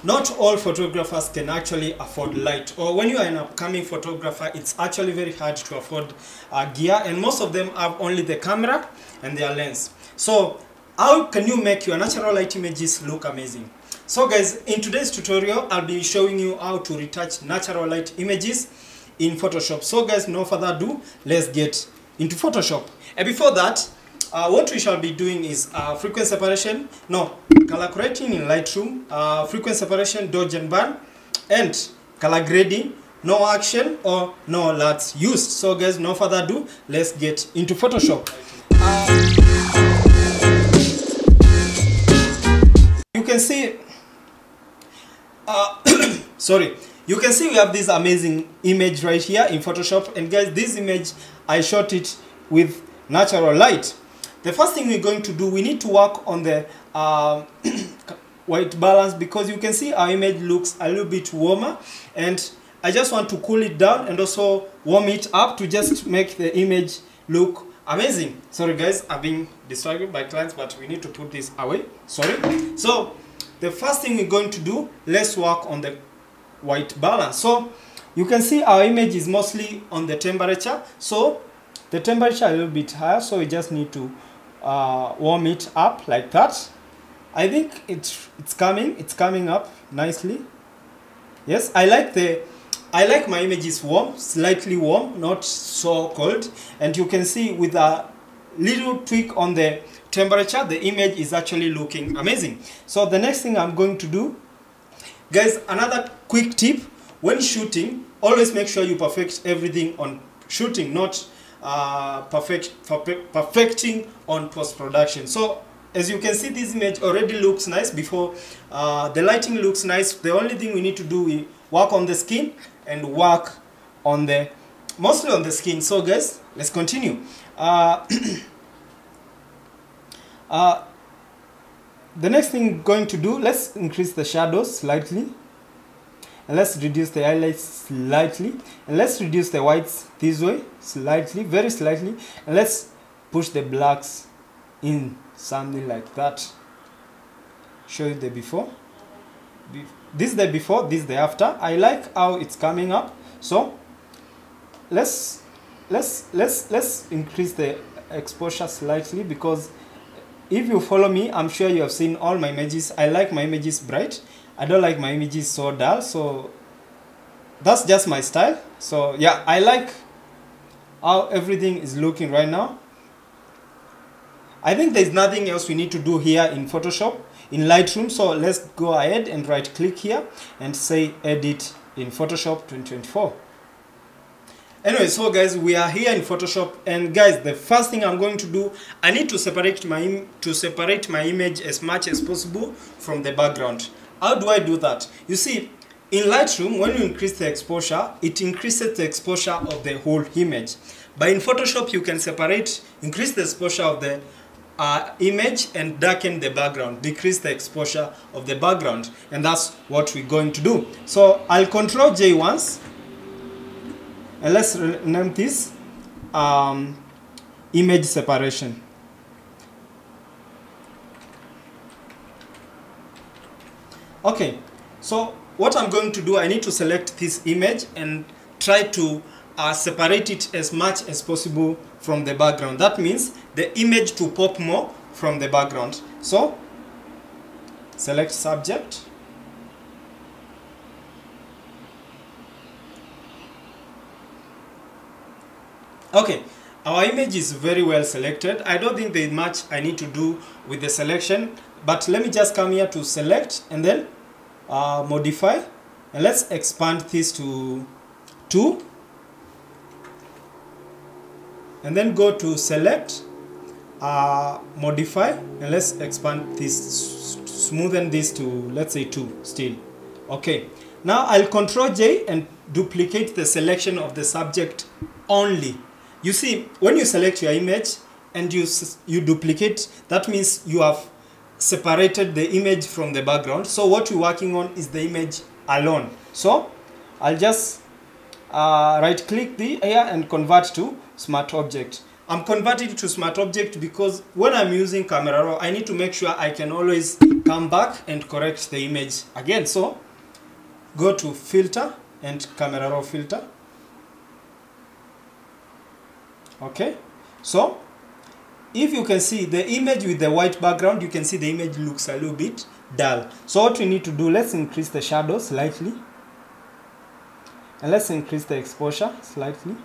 not all photographers can actually afford light, or when you are an upcoming photographer, it's actually very hard to afford gear, and most of them have only the camera and their lens. So how can you make your natural light images look amazing? So guys, in today's tutorial, I'll be showing you how to retouch natural light images in Photoshop. So guys, no further ado, let's get into Photoshop. And before that, what we shall be doing is frequency separation, color correcting in Lightroom, frequency separation, dodge and burn, and color grading, no action or no alerts used. So guys, no further ado, let's get into Photoshop. You can see, you can see we have this amazing image right here in Photoshop, and guys, this image I shot it with natural light. The first thing we're going to do, we need to work on the white balance, because you can see our image looks a little bit warmer, and I just want to cool it down and also warm it up to just make the image look amazing. Sorry guys, I've been distracted by clients, but we need to put this away. Sorry. So the first thing we're going to do, let's work on the white balance. So you can see our image is mostly on the temperature, so the temperature a little bit higher, so we just need to warm it up like that. I think it's coming up nicely. Yes, I like my images warm, slightly warm, not so cold. And you can see with a little tweak on the temperature, the image is actually looking amazing. So the next thing I'm going to do, guys, another quick tip: when shooting, always make sure you perfect everything on shooting, not perfecting on post-production. So as you can see, this image already looks nice before the lighting looks nice. The only thing we need to do is work on the skin and work on the mostly on the skin. So guys, let's continue. The next thing we're going to do, let's increase the shadows slightly, and let's reduce the highlights slightly, and let's reduce the whites this way slightly, very slightly, and let's push the blacks in something like that. Show you the before. This is the before, this is the after. I like how it's coming up. So let's increase the exposure slightly, because if you follow me, I'm sure you have seen all my images. I like my images bright. I don't like my images so dull. So that's just my style. So yeah, I like how everything is looking right now. I think there's nothing else we need to do here in Photoshop, in Lightroom. So let's go ahead and right click here and say edit in Photoshop 2024. Anyway, so guys, we are here in Photoshop, and guys, the first thing I'm going to do, I need to separate my image as much as possible from the background. How do I do that? You see, in Lightroom, when you increase the exposure, it increases the exposure of the whole image. But in Photoshop, you can increase the exposure of the image and darken the background, decrease the exposure of the background, and that's what we're going to do. So I'll Control J once, and let's rename this image separation. Okay, so what I'm going to do, I need to select this image and try to separate it as much as possible from the background. That means the image to pop more from the background. So select subject. Okay, our image is very well selected. I don't think there's much I need to do with the selection, but let me just come here to select and then modify, and let's expand this to 2, and then go to select, modify, and let's expand this, smoothen this to, let's say, 2 still. Okay, now I'll Control J and duplicate the selection of the subject only. You see, when you select your image and you duplicate, that means you have separated the image from the background. So what we're working on is the image alone. So I'll just right click here and convert to smart object. I'm converting to smart object because when I'm using camera raw, I need to make sure I can always come back and correct the image again. So go to filter and camera raw filter. Okay, so if you can see the image with the white background, you can see the image looks a little bit dull. So what we need to do, let's increase the shadow slightly. And let's increase the exposure slightly.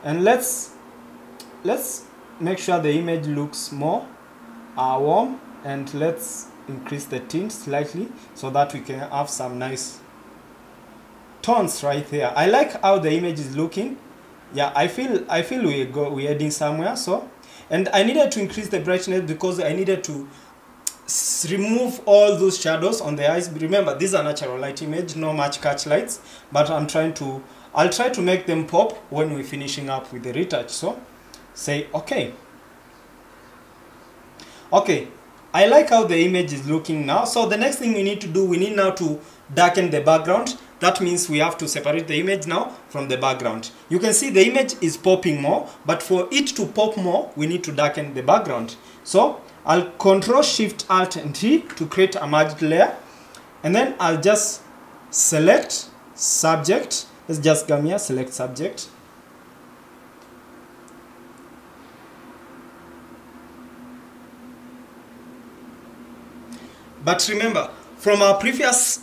And let's make sure the image looks more warm, and let's increase the tint slightly so that we can have some nice tones right there. I like how the image is looking. Yeah, I feel we're heading somewhere. So, and I needed to increase the brightness because I needed to remove all those shadows on the eyes. Remember, these are natural light image, no much catch lights, but I'll try to make them pop when we're finishing up with the retouch. So say okay. Okay, I like how the image is looking now. So the next thing we need to do, we need now to darken the background. That means we have to separate the image now from the background. You can see the image is popping more, but for it to pop more, we need to darken the background. So I'll Control Shift Alt and T to create a merged layer, and then I'll just select subject. Let's just come here, select subject. But remember, from our previous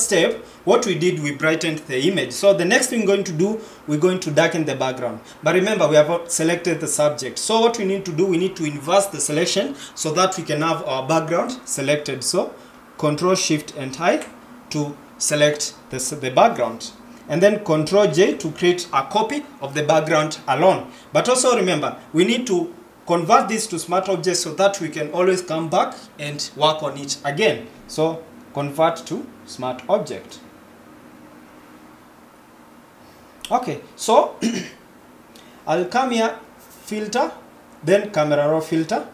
step, what we did, we brightened the image. So the next thing we're going to do, we're going to darken the background. But remember, we have selected the subject. So what we need to do, we need to inverse the selection so that we can have our background selected. So Control Shift and I to select the background. And then Control J to create a copy of the background alone. But also remember, we need to convert this to smart objects so that we can always come back and work on it again. So convert to smart object. Okay, so I'll come here, filter, then camera raw filter.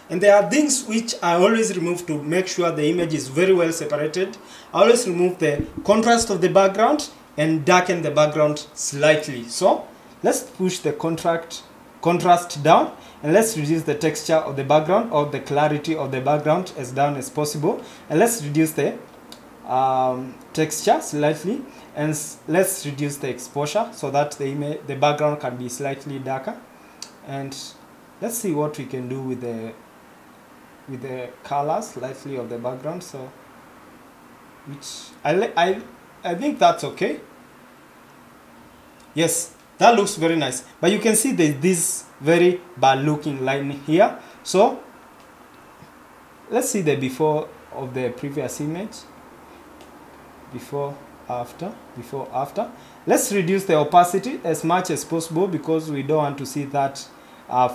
And there are things which I always remove to make sure the image is very well separated. I always remove the contrast of the background and darken the background slightly. So let's push the contrast down, and let's reduce the texture of the background, or the clarity of the background, as down as possible. And let's reduce the texture slightly, and let's reduce the exposure so that the background can be slightly darker. And let's see what we can do with the color slightly of the background. So which I think that's okay. Yes, that looks very nice, but you can see there's this very bad looking line here. So let's see the before of the previous image. Before, after. Let's reduce the opacity as much as possible because we don't want to see that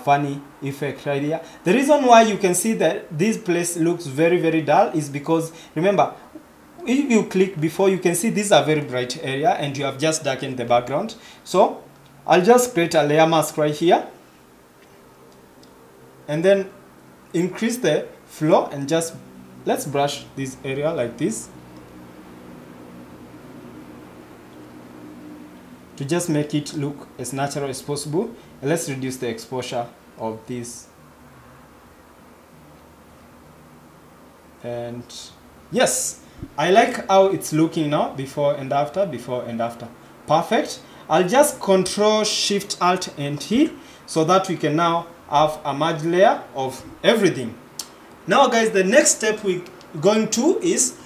funny effect right here. The reason why you can see that this place looks very, very dull is because, remember, if you click before, you can see these are very bright area and you have just darkened the background. So I'll just create a layer mask right here and then increase the flow, and just let's brush this area like this to just make it look as natural as possible. And let's reduce the exposure of this. And yes, I like how it's looking now, before and after, before and after. Perfect. I'll just Control Shift Alt and T so that we can now have a merge layer of everything. Now guys, the next step we're going to is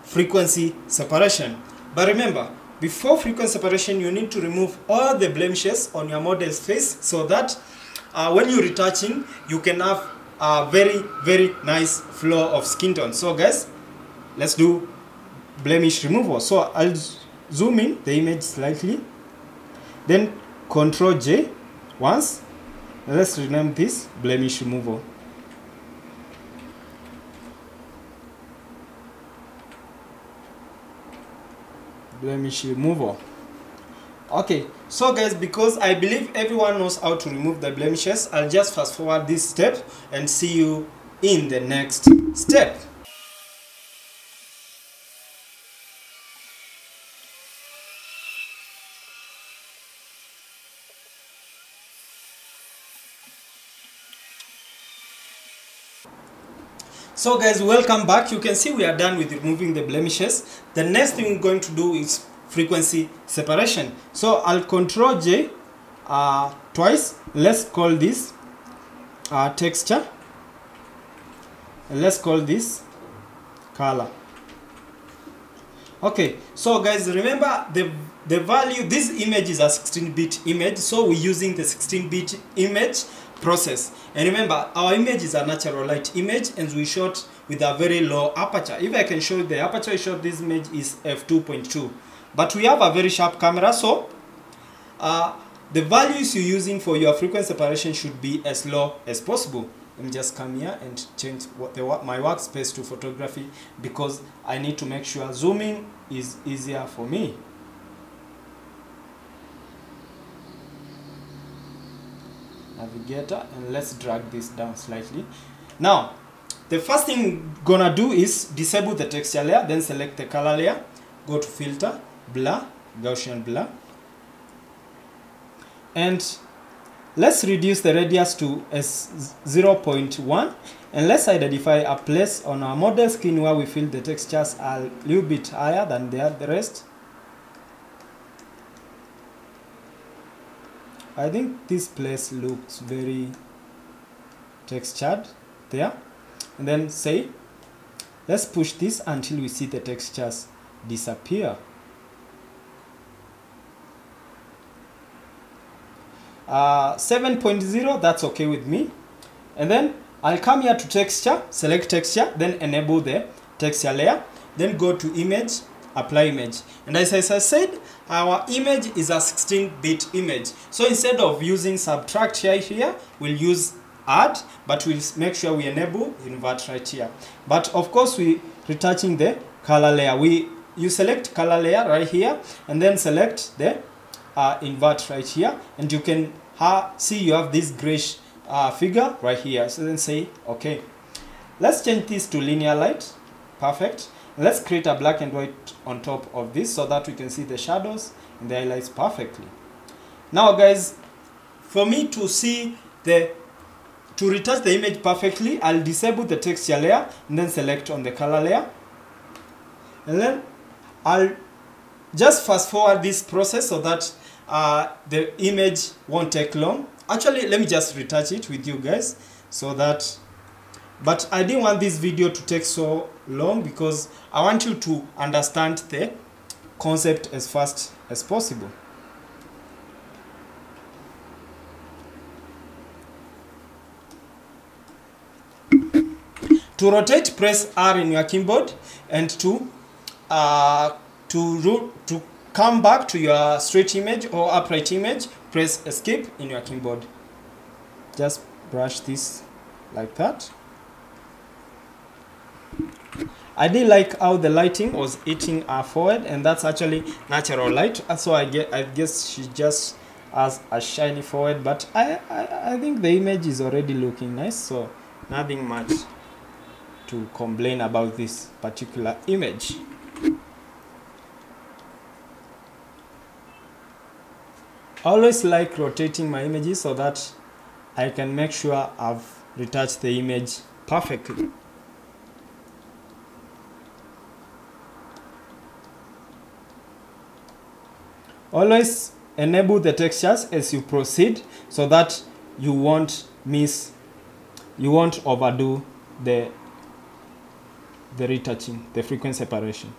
frequency separation. But remember, before frequency separation, you need to remove all the blemishes on your model's face so that when you're retouching, you can have a very, very nice flow of skin tone. So guys, let's do blemish removal. So I'll zoom in the image slightly, then Control J once. Let's rename this blemish removal. Blemish removal. Okay, so guys, because I believe everyone knows how to remove the blemishes, I'll just fast forward this step and see you in the next step. So guys, welcome back. You can see we are done with removing the blemishes. The next thing we're going to do is frequency separation. So I'll Control J twice. Let's call this texture, and let's call this color. Okay, so guys, remember the value, this image is a 16-bit image, so we're using the 16-bit image process. And remember, our image is a natural light image, and we shot with a very low aperture. If I can show you the aperture I shot this image is f2.2, but we have a very sharp camera, so the values you're using for your frequency separation should be as low as possible. Let me just come here and change my workspace to photography, because I need to make sure zooming is easier for me. Navigator, and let's drag this down slightly. Now, the first thing we're gonna do is disable the texture layer, then select the color layer, go to filter, blur, Gaussian blur, and let's reduce the radius to as 0.1, and let's identify a place on our model skin where we feel the textures are a little bit higher than the rest. I think this place looks very textured there. And then say, let's push this until we see the textures disappear. 7.0, that's okay with me. And then I'll come here to texture, select texture, then enable the texture layer, then go to image, apply image. And as I said, our image is a 16-bit image. So instead of using subtract here, we'll use add, but we'll make sure we enable invert right here. But of course, we retouching the color layer. You select color layer right here, and then select the invert right here, and you can see you have this grayish figure right here. So then say okay. Let's change this to linear light. Perfect. Let's create a black and white on top of this so that we can see the shadows and the highlights perfectly. Now guys, for me to see to retouch the image perfectly, I'll disable the texture layer and then select on the color layer, and then I'll just fast forward this process so that the image won't take long. Actually, let me just retouch it with you guys so that, but I didn't want this video to take so long because I want you to understand the concept as fast as possible. To rotate, press R in your keyboard, and to come back to your straight image or upright image, press escape in your keyboard. Just brush this like that. I did like how the lighting was hitting her forehead, and that's actually natural light. So I guess she just has a shiny forehead, but I think the image is already looking nice, so nothing much to complain about this particular image. I always like rotating my images so that I can make sure I've retouched the image perfectly. Always enable the textures as you proceed so that you won't overdo the retouching, the frequency separation.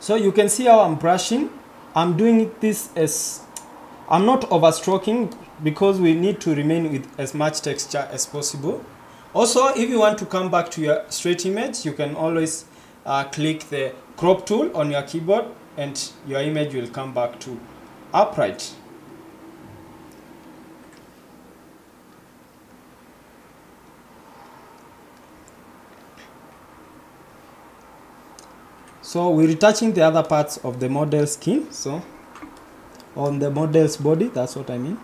So you can see how I'm brushing. I'm doing this as I'm not overstroking because we need to remain with as much texture as possible. Also, if you want to come back to your straight image, you can always click the crop tool on your keyboard and your image will come back to upright. So we're retouching the other parts of the model skin, so on the model's body, that's what I mean.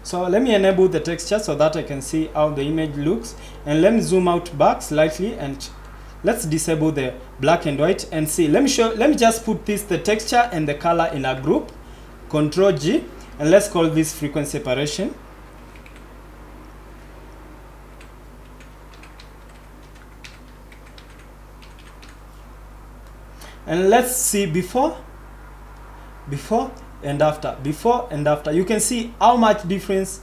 So let me enable the texture so that I can see how the image looks, and let me zoom out back slightly, and let's disable the black and white and see. Let me just put the texture and the color in a group. Control G, and let's call this frequency separation. And let's see before and after. Before and after. You can see how much difference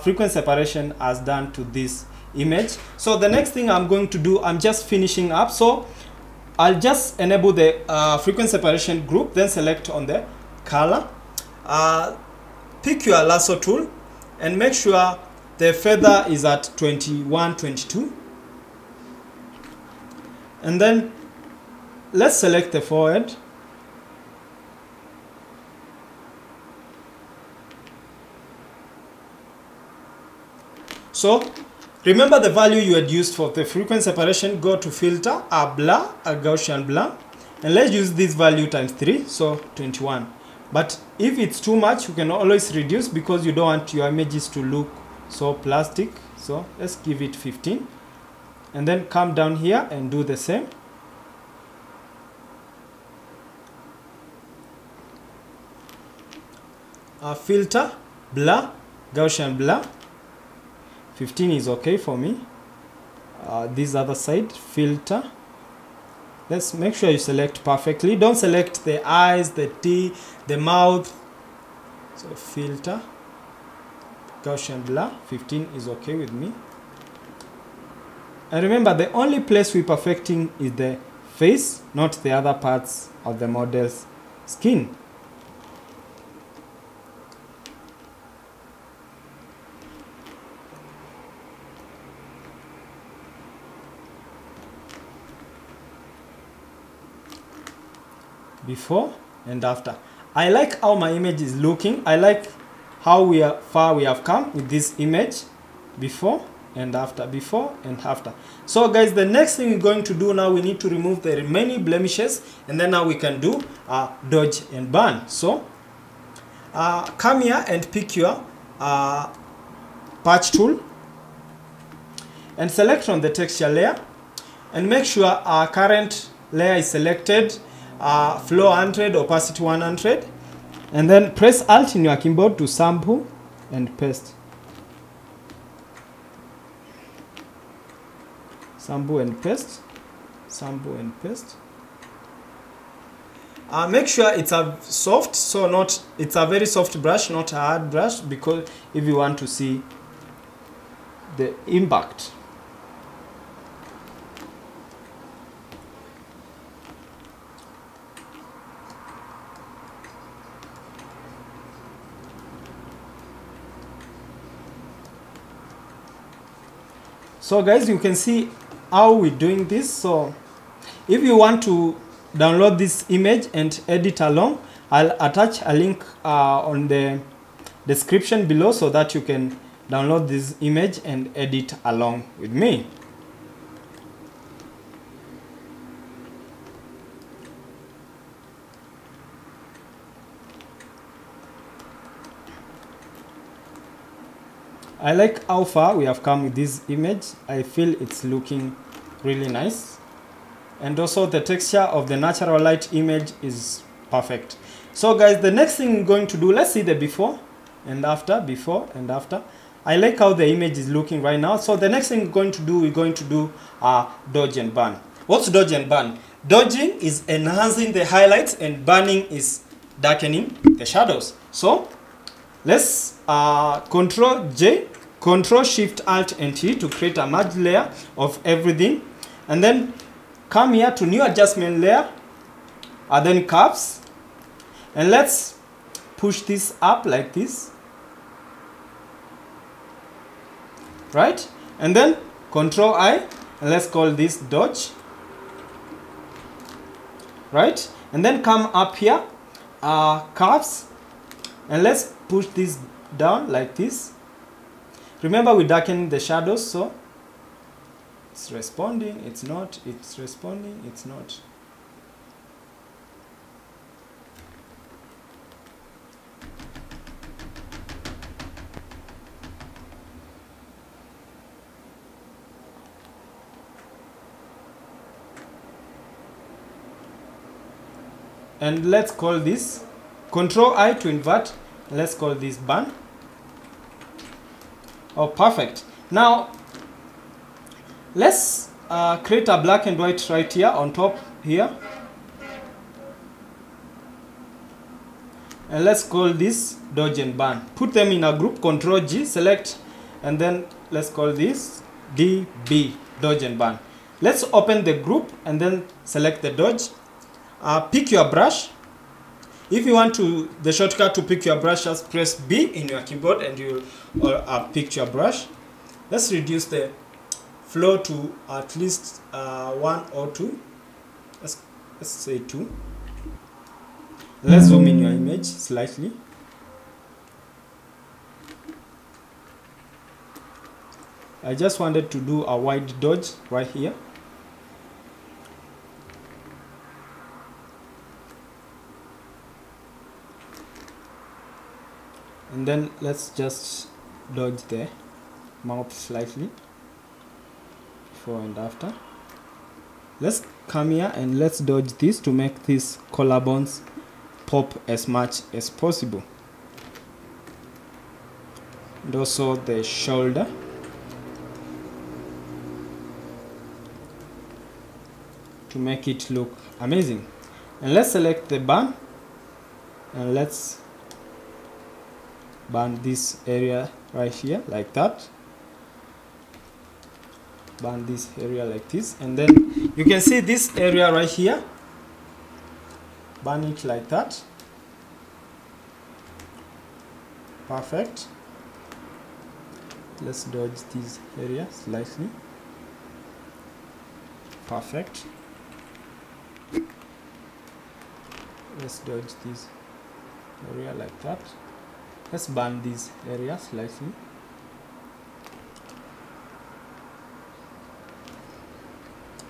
frequency separation has done to this image. So the next thing I'm going to do, I'm just finishing up. So I'll just enable the frequency separation group, then select on the color. Pick your lasso tool and make sure the feather is at 21, 22. And then let's select the forehead. So remember the value you had used for the frequency separation. Go to filter, blur, a Gaussian blur, and let's use this value times 3, so 21. But if it's too much, you can always reduce because you don't want your images to look so plastic. So let's give it 15, and then come down here and do the same. Filter, blur, Gaussian blur. 15 is okay for me. This other side, filter. Let's make sure you select perfectly. Don't select the eyes, the teeth, the mouth. So filter, Gaussian blur. 15 is okay with me. And remember, the only place we're perfecting is the face, not the other parts of the model's skin. Before and after. I like how my image is looking. I like how far we have come with this image. Before and after, before and after. So guys, the next thing we're going to do now, we need to remove the remaining blemishes, and then now we can do dodge and burn. So come here and pick your patch tool and select on the texture layer, and make sure our current layer is selected, flow 100, opacity 100, and then press Alt in your keyboard to sample and paste. Sample and paste, sample and paste. Make sure it's a soft, so it's a very soft brush, not a hard brush, because if you want to see the impact. So guys, you can see how we're doing this. So if you want to download this image and edit along, I'll attach a link on the description below so that you can download this image and edit along with me. I like how far we have come with this image. I feel it's looking really nice. And also the texture of the natural light image is perfect. So guys, the next thing we're going to do, let's see the before and after, before and after. I like how the image is looking right now. So the next thing we're going to do dodge and burn. What's dodge and burn? Dodging is enhancing the highlights, and burning is darkening the shadows. So let's Control J, Control Shift Alt and T to create a merge layer of everything, and then come here to new adjustment layer, and then curves, and let's push this up like this, right? And then Control I, and let's call this dodge, right? And then come up here, curves, and let's push this down like this. Remember, we darken the shadows, so it's responding, it's not, it's responding, it's not. and let's call this Control I to invert. Let's call this burn. Oh, perfect. Now let's create a black and white right here on top here, and let's call this dodge and burn. Put them in a group, Control G, select, and then let's call this DB, dodge and burn. Let's open the group and then select the dodge. Pick your brush. If you want the shortcut to pick your brush, just press B in your keyboard and you pick your brush. Let's reduce the flow to at least 1 or 2. Let's say 2. Let's zoom in your image slightly. I just wanted to do a wide dodge right here. And then let's just dodge the mouth slightly, before and after. Let's come here and let's dodge this to make these collarbones pop as much as possible. And also the shoulder. To make it look amazing. And let's select the burn and let's burn this area right here like that. Burn this area like this, and then you can see this area right here. Burn it like that. Perfect. Let's dodge this area slightly. Perfect. Let's dodge this area like that. Let's burn this area slightly.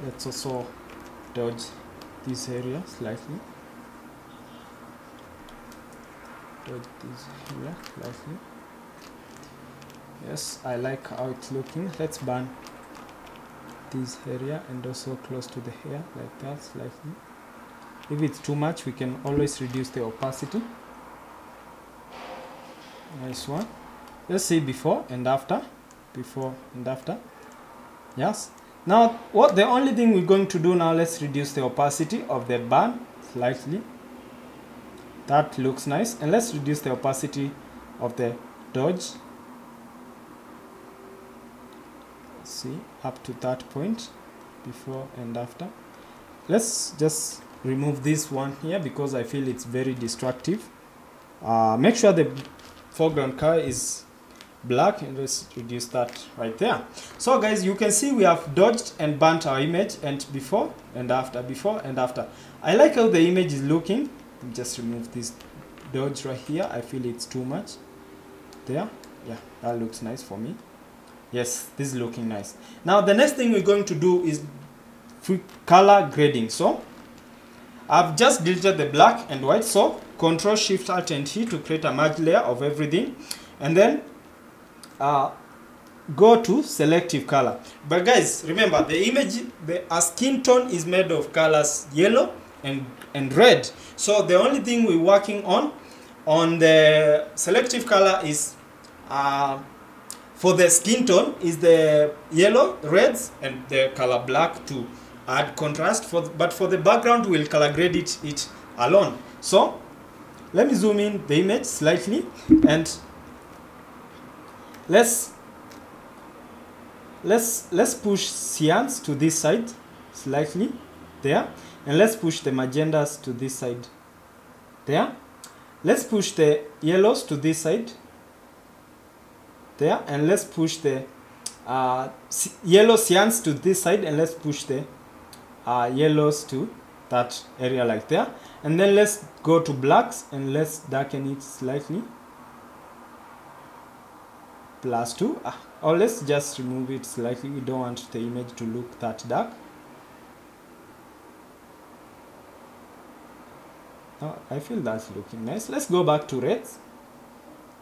Let's also dodge this area slightly. Dodge this area slightly. Yes, I like how it's looking. Let's burn this area and also close to the hair like that slightly. If it's too much, we can always reduce the opacity. Nice one. Let's see before and after. Before and after. Yes. Now, the only thing we're going to do now, let's reduce the opacity of the burn slightly. That looks nice. And let's reduce the opacity of the dodge. Let's see, up to that point, before and after. Let's just remove this one here because I feel it's very destructive. Make sure the foreground color is black, and let's reduce that right there. So guys, you can see we have dodged and burnt our image, and before and after, before and after. I like how the image is looking. Just remove this dodge right here. I feel it's too much there. Yeah, that looks nice for me. Yes, this is looking nice. Now the next thing we're going to do is color grading. So I've just deleted the black and white, so Control Shift Alt and T to create a merge layer of everything, and then go to selective color. But guys, remember the image, a skin tone is made of colors yellow and red. So the only thing we're working on the selective color is for the skin tone is the yellow, reds, and the color black to add contrast. But for the background, we'll color grade it alone. So let me zoom in the image slightly, and let's push cyans to this side slightly there, and let's push the magentas to this side there. Let's push the yellows to this side there, and let's push the yellow cyans to this side, and let's push the yellows to that area like there. And then let's go to blacks and let's darken it slightly, +2, or let's just remove it slightly. We don't want the image to look that dark. Oh, I feel that's looking nice. Let's go back to reds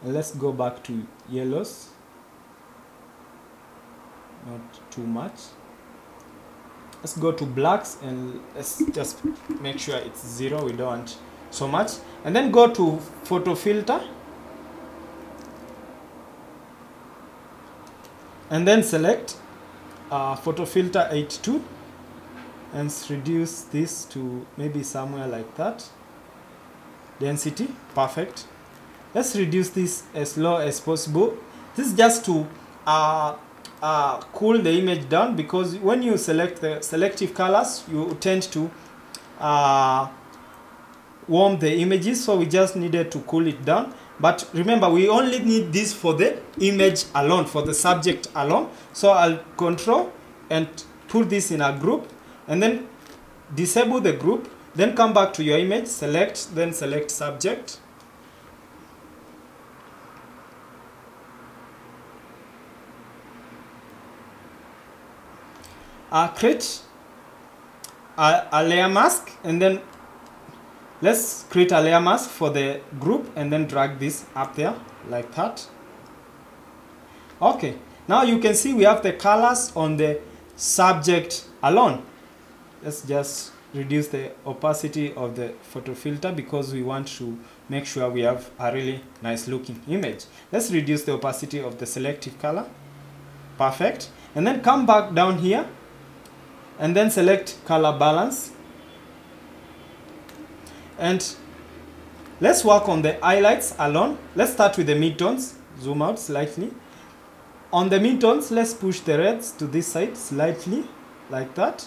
and let's go back to yellows, not too much. Let's go to blacks and let's just make sure it's 0. We don't want so much. And then go to photo filter. And then select photo filter 82. And reduce this to maybe somewhere like that. Density, perfect. Let's reduce this as low as possible. This is just to cool the image down, because when you select the selective colors, you tend to warm the images, so we just needed to cool it down. But remember, we only need this for the image alone, for the subject alone. So I'll control and put this in a group, and then disable the group, then come back to your image, select, then select subject. Create a layer mask, and then let's create a layer mask for the group and then drag this up there like that. Okay, now you can see we have the colors on the subject alone. Let's just reduce the opacity of the photo filter because we want to make sure we have a really nice looking image. Let's reduce the opacity of the selective color. Perfect. And then come back down here and then select color balance. And let's work on the highlights alone. Let's start with the midtones. Zoom out slightly. On the midtones, let's push the reds to this side slightly, like that.